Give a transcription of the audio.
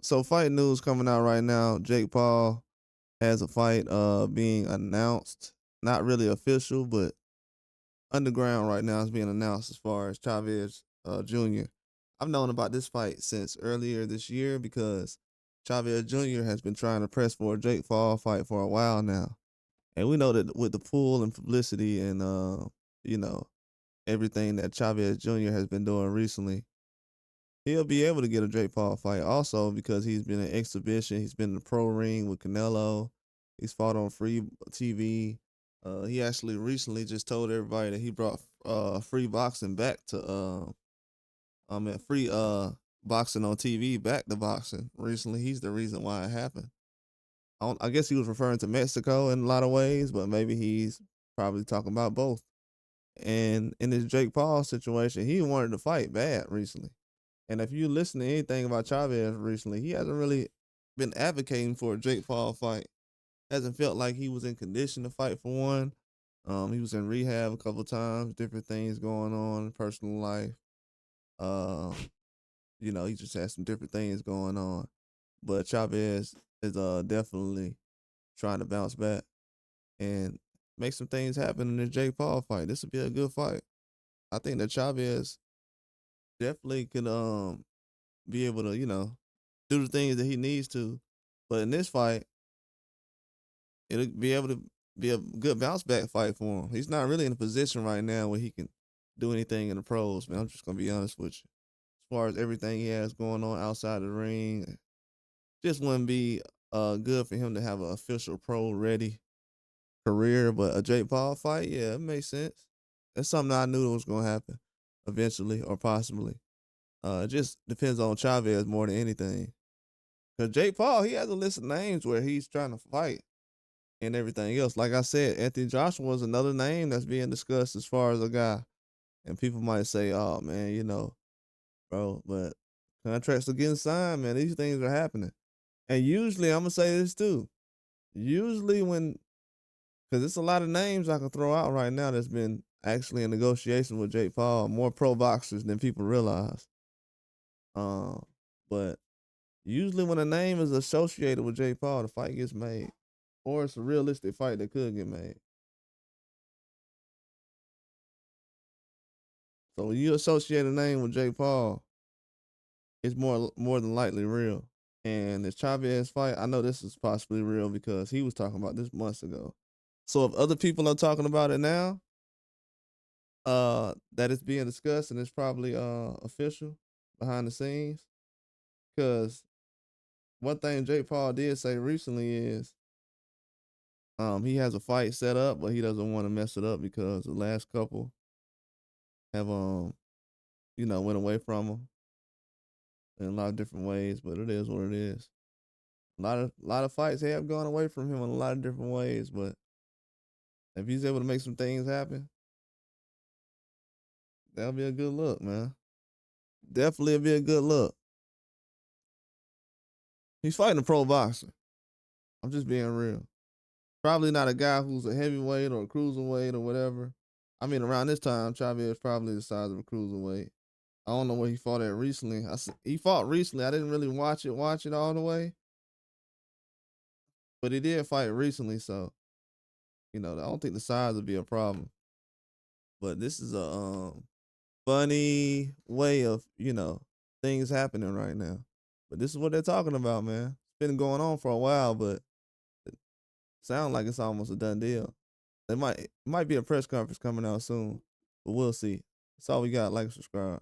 So fight news coming out right now. Jake Paul has a fight being announced. Not really official, but underground right now is being announced as far as Chavez Jr. I've known about this fight since earlier this year because Chavez Jr. has been trying to press for a Jake Paul fight for a while now. And we know that with the pull and publicity and you know, everything that Chavez Jr. has been doing recently, he'll be able to get a Jake Paul fight also because he's been in exhibition. He's been in the pro ring with Canelo. He's fought on free TV. He actually recently just told everybody that he brought free boxing back to free boxing on TV back to boxing recently. He's the reason why it happened. I guess he was referring to Mexico in a lot of ways, but maybe he's probably talking about both. And in this Jake Paul situation, he wanted to fight bad recently. And if you listen to anything about Chavez recently, he hasn't really been advocating for a Jake Paul fight. Hasn't felt like he was in condition to fight for one. He was in rehab a couple times, different things going on in personal life. Um, he just had some different things going on. But Chavez is definitely trying to bounce back and make some things happen in the Jake Paul fight. This would be a good fight. I think that Chavez definitely could be able to, do the things that he needs to. But in this fight, it'll be able to be a good bounce back fight for him. He's not really in a position right now where he can do anything in the pros, man. I'm just gonna be honest with you. As far as everything he has going on outside the ring, just wouldn't be good for him to have an official pro ready career. But a Jake Paul fight, yeah, it makes sense. That's something I knew was gonna happen eventually or possibly. It just depends on Chavez more than anything. Cause Jake Paul, he has a list of names where he's trying to fight and everything else. Like I said, Anthony Joshua is another name that's being discussed as far as a guy. And people might say, "Oh man, bro," but contracts are getting signed, man. These things are happening. And usually, I'm gonna say this too. Usually, because it's a lot of names I can throw out right now that's been actually in negotiation with Jake Paul, more pro boxers than people realize. Um, but usually, when a name is associated with Jake Paul, the fight gets made, or it's a realistic fight that could get made. So when you associate a name with Jake Paul, it's more than likely real. And this Chavez fight, I know this is possibly real because he was talking about this months ago. So if other people are talking about it now, that it's being discussed and it's probably official behind the scenes. Because one thing Jake Paul did say recently is he has a fight set up, but he doesn't want to mess it up because the last couple have went away from him in a lot of different ways. But it is what it is. A lot of fights have gone away from him in a lot of different ways, but if he's able to make some things happen, that'll be a good look, man. Definitely be a good look. He's fighting a pro boxer. I'm just being real. Probably not a guy who's a heavyweight or a cruiserweight or whatever. I mean, around this time, Chavez is probably the size of a cruiserweight. I don't know where he fought at recently. He fought recently. I didn't really watch it all the way, but he did fight recently, so I don't think the size would be a problem. But this is a funny way of things happening right now. But this is what they're talking about, man. It's been going on for a while, but it sounds like it's almost a done deal. It might be a press conference coming out soon, but we'll see. That's all we got. Like and subscribe.